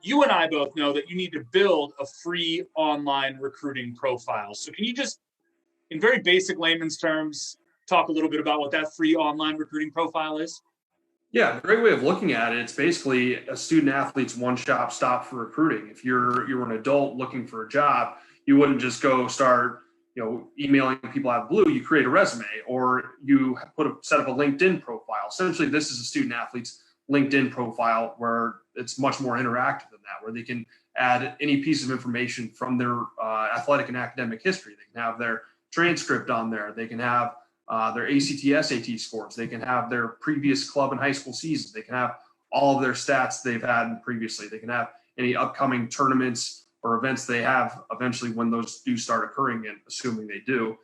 you and I both know that you need to build a free online recruiting profile. So can you just, in very basic layman's terms, talk a little bit about what that free online recruiting profile is? Yeah, great way of looking at it. It's basically a student athlete's one-stop stop for recruiting. If you're an adult looking for a job, you wouldn't just go start, emailing people out of the blue. You create a resume, or you set up a LinkedIn profile. Essentially, this is a student athlete's LinkedIn profile where it's much more interactive than that, where they can add any piece of information from their athletic and academic history. They can have their transcript on there. They can have their ACT, SAT scores. They can have their previous club and high school seasons. They can have all of their stats they've had previously. They can have any upcoming tournaments or events they have eventually when those do start occurring, and assuming they do.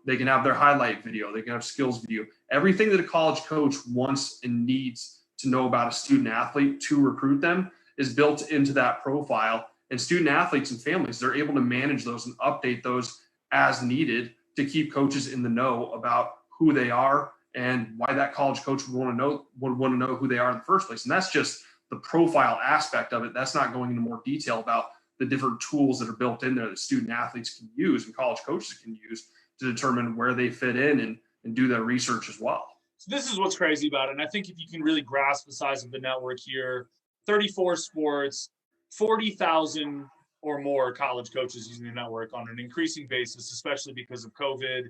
They can have their highlight video. They can have skills video. Everything that a college coach wants and needs to know about a student athlete to recruit them is built into that profile. And student athletes and families, they're able to manage those and update those as needed to keep coaches in the know about who they are and why that college coach would want to know who they are in the first place. And that's just the profile aspect of it. That's not going into more detail about the different tools that are built in there that student athletes can use and college coaches can use to determine where they fit in and do their research as well. So this is what's crazy about it. And I think if you can really grasp the size of the network here, 34 sports, 40,000 or more college coaches using the network on an increasing basis, especially because of COVID.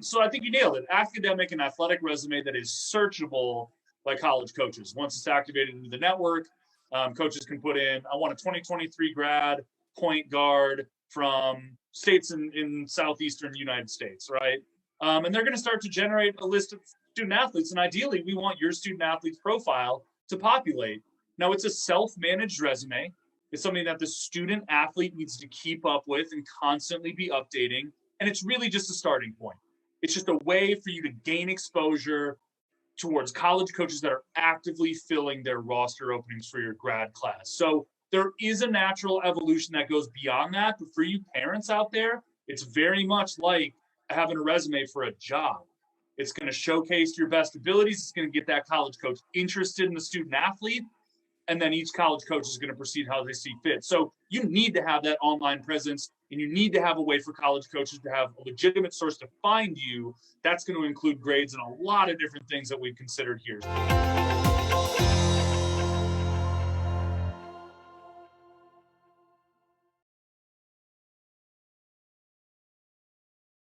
So I think you nailed it. Academic and athletic resume that is searchable by college coaches. Once it's activated into the network, coaches can put in, I want a 2023 grad point guard from states in Southeastern United States, right? And they're going to start to generate a list of student athletes. And ideally, we want your student athlete's profile to populate. Now, it's a self-managed resume. It's something that the student athlete needs to keep up with and constantly be updating. And it's really just a starting point. It's just a way for you to gain exposure towards college coaches that are actively filling their roster openings for your grad class. So there is a natural evolution that goes beyond that. But for you parents out there, it's very much like having a resume for a job. It's going to showcase your best abilities. It's going to get that college coach interested in the student athlete. And then each college coach is going to proceed how they see fit. So you need to have that online presence, and you need to have a way for college coaches to have a legitimate source to find you. That's going to include grades and a lot of different things that we've considered here.